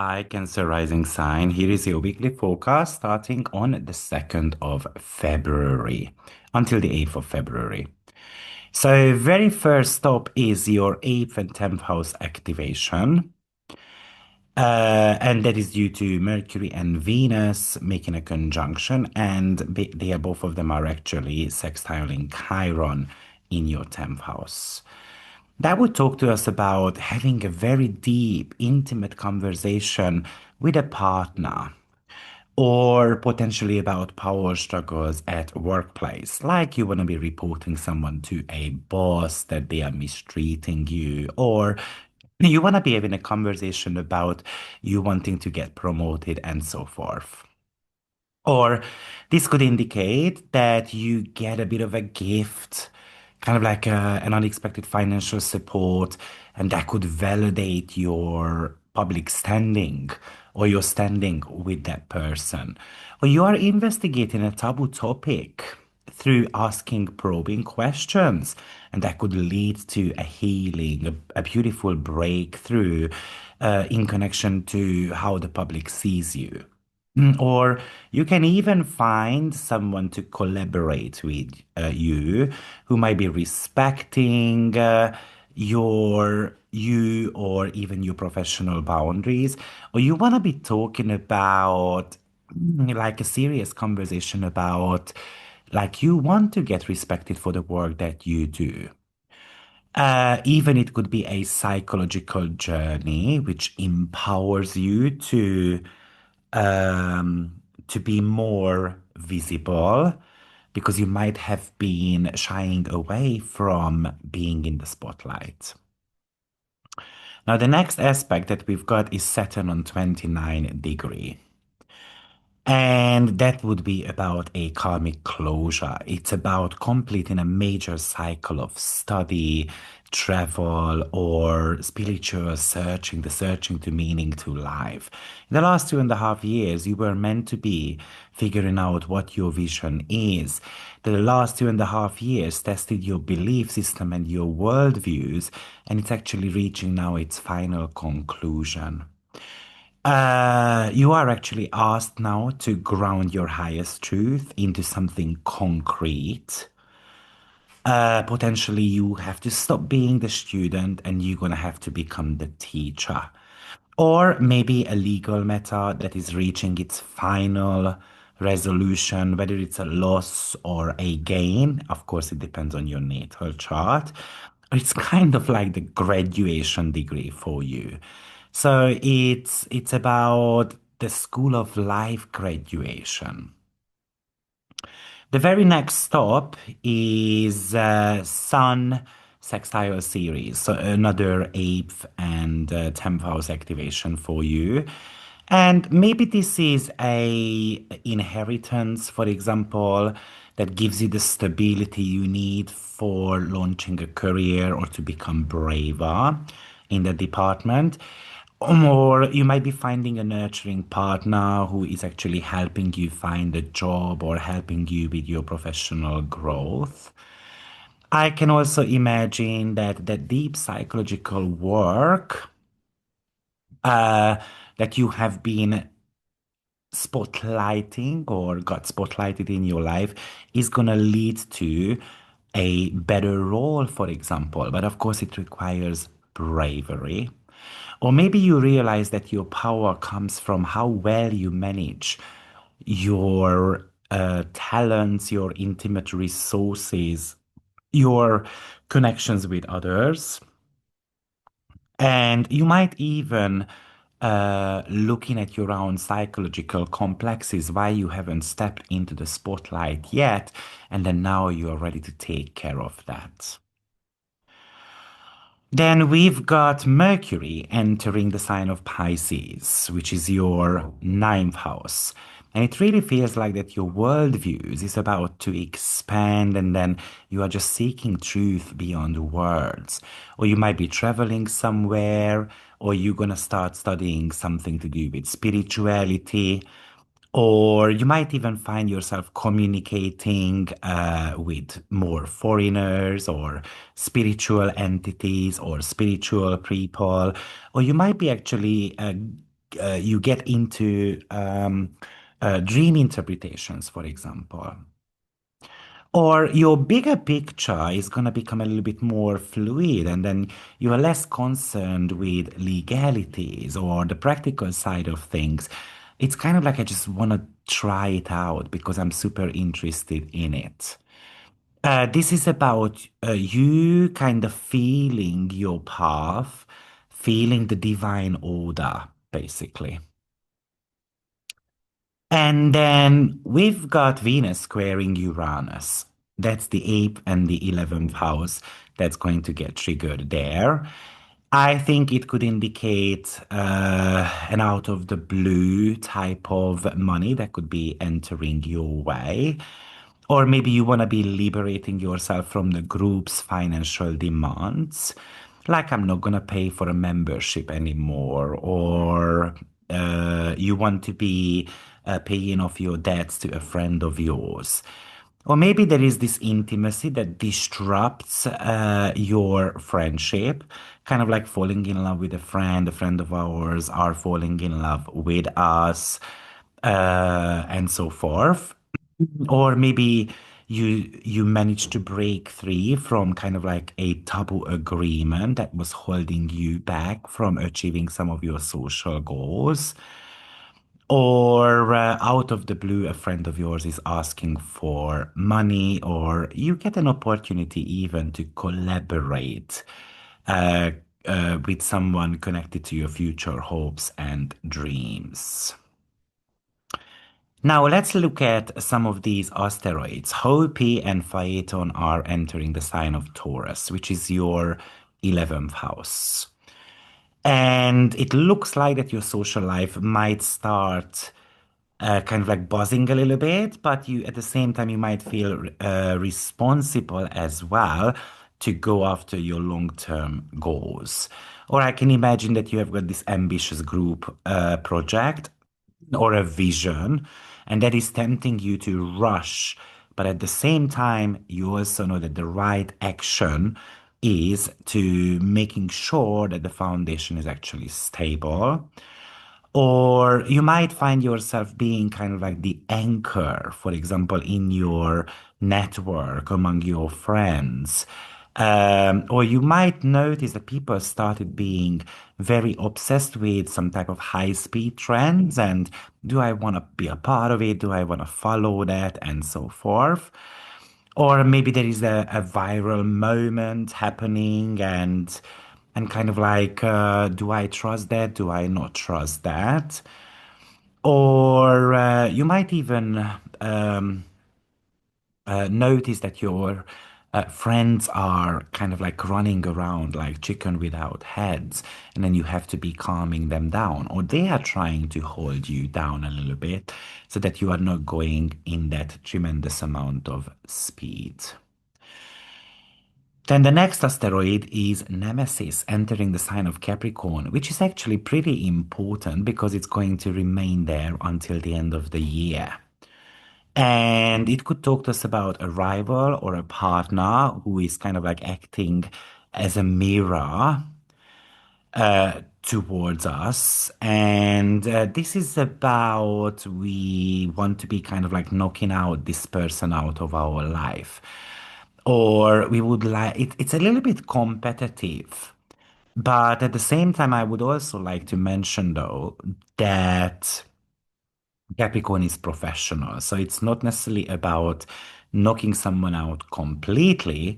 Hi, Cancer Rising Sign. Here is your weekly forecast starting on the 2nd of February until the 8th of February. So, very first stop is your 8th and 10th house activation. And that is due to Mercury and Venus making a conjunction, and they are both of them are actually sextiling Chiron in your 10th house. That would talk to us about having a very deep, intimate conversation with a partner, or potentially about power struggles at workplace, like you want to be reporting someone to a boss that they are mistreating you, or you want to be having a conversation about you wanting to get promoted and so forth. Or this could indicate that you get a bit of a gift, kind of like an unexpected financial support, and that could validate your public standing or your standing with that person. Or you are investigating a taboo topic through asking probing questions, and that could lead to a healing, a beautiful breakthrough in connection to how the public sees you. Or you can even find someone to collaborate with you who might be respecting you or even your professional boundaries. Or you want to be talking about like a serious conversation about like you want to get respected for the work that you do. Even it could be a psychological journey which empowers you to be more visible because you might have been shying away from being in the spotlight. Now, the next aspect that we've got is Saturn on 29 degree. And that would be about a karmic closure. It's about completing a major cycle of study, travel, or spiritual searching, the searching to meaning to life. In the last 2.5 years, you were meant to be figuring out what your vision is. The last 2.5 years tested your belief system and your worldviews, and it's actually reaching now its final conclusion. You are actually asked now to ground your highest truth into something concrete. Potentially, you have to stop being the student and you're gonna have to become the teacher. Or maybe a legal matter that is reaching its final resolution, whether it's a loss or a gain. Of course, it depends on your natal chart. It's kind of like the graduation degree for you. So it's about the school of life graduation. The very next stop is Sun Sextile series, so another eighth and 10th house activation for you. And maybe this is a inheritance, for example, that gives you the stability you need for launching a career or to become braver in the department. Or you might be finding a nurturing partner who is actually helping you find a job or helping you with your professional growth. I can also imagine that the deep psychological work uh, that you have been spotlighting or got spotlighted in your life is going to lead to a better role, for example. But of course, it requires bravery. Or maybe you realize that your power comes from how well you manage your talents, your intimate resources, your connections with others. And you might even looking at your own psychological complexes, why you haven't stepped into the spotlight yet, and then now you are ready to take care of that. Then we've got Mercury entering the sign of Pisces, which is your ninth house. And it really feels like that your worldviews is about to expand, and then you are just seeking truth beyond words. Or you might be traveling somewhere, or you're gonna start studying something to do with spirituality, or you might even find yourself communicating with more foreigners or spiritual entities or spiritual people, or you might be actually you get into dream interpretations, for example. Or your bigger picture is going to become a little bit more fluid, and then you are less concerned with legalities or the practical side of things. It's kind of like I just want to try it out because I'm super interested in it. This is about you kind of feeling your path, feeling the divine order, basically. And then we've got Venus squaring Uranus. That's the 8th and the 11th house that's going to get triggered there. I think it could indicate an out of the blue type of money that could be entering your way. Or maybe you want to be liberating yourself from the group's financial demands. Like, I'm not going to pay for a membership anymore. Or you want to be paying off your debts to a friend of yours. Or maybe there is this intimacy that disrupts your friendship, kind of like falling in love with a friend of ours are falling in love with us, and so forth. Or maybe you managed to break free from kind of like a taboo agreement that was holding you back from achieving some of your social goals. Or out of the blue, a friend of yours is asking for money, or you get an opportunity even to collaborate uh, with someone connected to your future hopes and dreams. Now let's look at some of these asteroids. Hopi and Phaeton are entering the sign of Taurus, which is your 11th house. And it looks like that your social life might start kind of like buzzing a little bit, but you at the same time you might feel responsible as well to go after your long-term goals. Or I can imagine that you have got this ambitious group project or a vision, and that is tempting you to rush. But at the same time, you also know that the right action is to making sure that the foundation is actually stable. Or you might find yourself being kind of like the anchor, for example, in your network among your friends. Or you might notice that people started being very obsessed with some type of high-speed trends. And do I want to be a part of it? Do I want to follow that? And so forth. Or maybe there is a viral moment happening, and kind of like, do I trust that? Do I not trust that? Or you might even notice that your friends are kind of like running around like chicken without heads, and then you have to be calming them down, or they are trying to hold you down a little bit so that you are not going in that tremendous amount of speed. Then the next asteroid is Nemesis entering the sign of Capricorn, which is actually pretty important because it's going to remain there until the end of the year. And it could talk to us about a rival or a partner who is kind of like acting as a mirror towards us. And this is about we want to be kind of like knocking out this person out of our life. Or we would like it's a little bit competitive. But at the same time, I would also like to mention though that Capricorn is professional. So it's not necessarily about knocking someone out completely.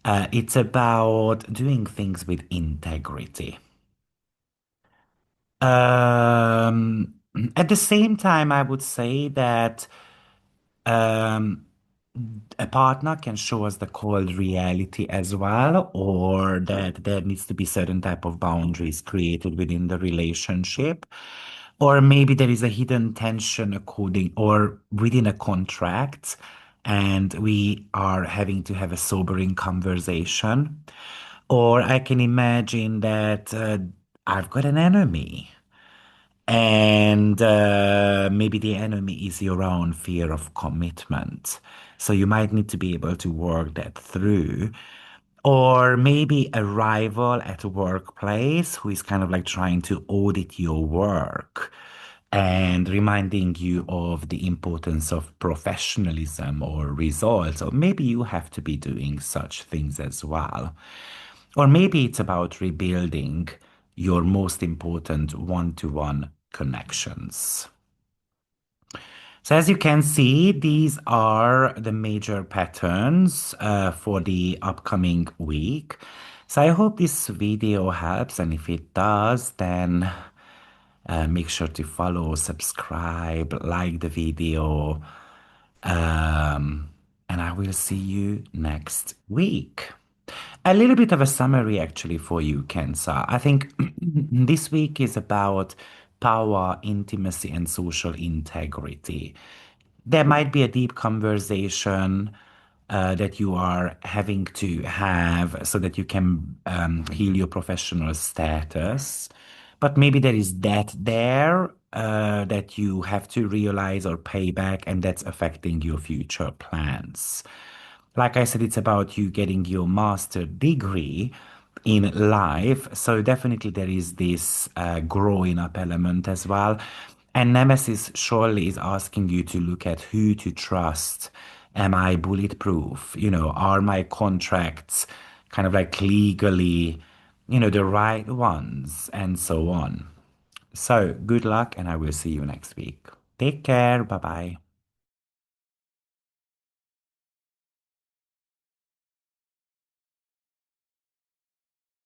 It's about doing things with integrity. Um, at the same time, I would say that um, a partner can show us the cold reality as well, or that there needs to be certain type of boundaries created within the relationship. Or maybe there is a hidden tension according or within a contract, and we are having to have a sobering conversation. Or I can imagine that I've got an enemy. And maybe the enemy is your own fear of commitment. So you might need to be able to work that through. Or maybe a rival at a workplace who is kind of like trying to audit your work and reminding you of the importance of professionalism or results. Or maybe you have to be doing such things as well. Or maybe it's about rebuilding your most important one-to-one connections. So as you can see, these are the major patterns for the upcoming week. So I hope this video helps, and if it does, then make sure to follow, subscribe, like the video, and I will see you next week. A little bit of a summary actually for you, Cancer. I think this week is about power, intimacy, and social integrity. There might be a deep conversation that you are having to have so that you can heal your professional status. But maybe there is debt there that you have to realize or pay back, and that's affecting your future plans. Like I said, it's about you getting your master degree in life. So definitely there is this growing up element as well. And Nemesis surely is asking you to look at who to trust. Am I bulletproof? Are my contracts kind of like legally, the right ones and so on. So good luck, and I will see you next week. Take care. Bye bye.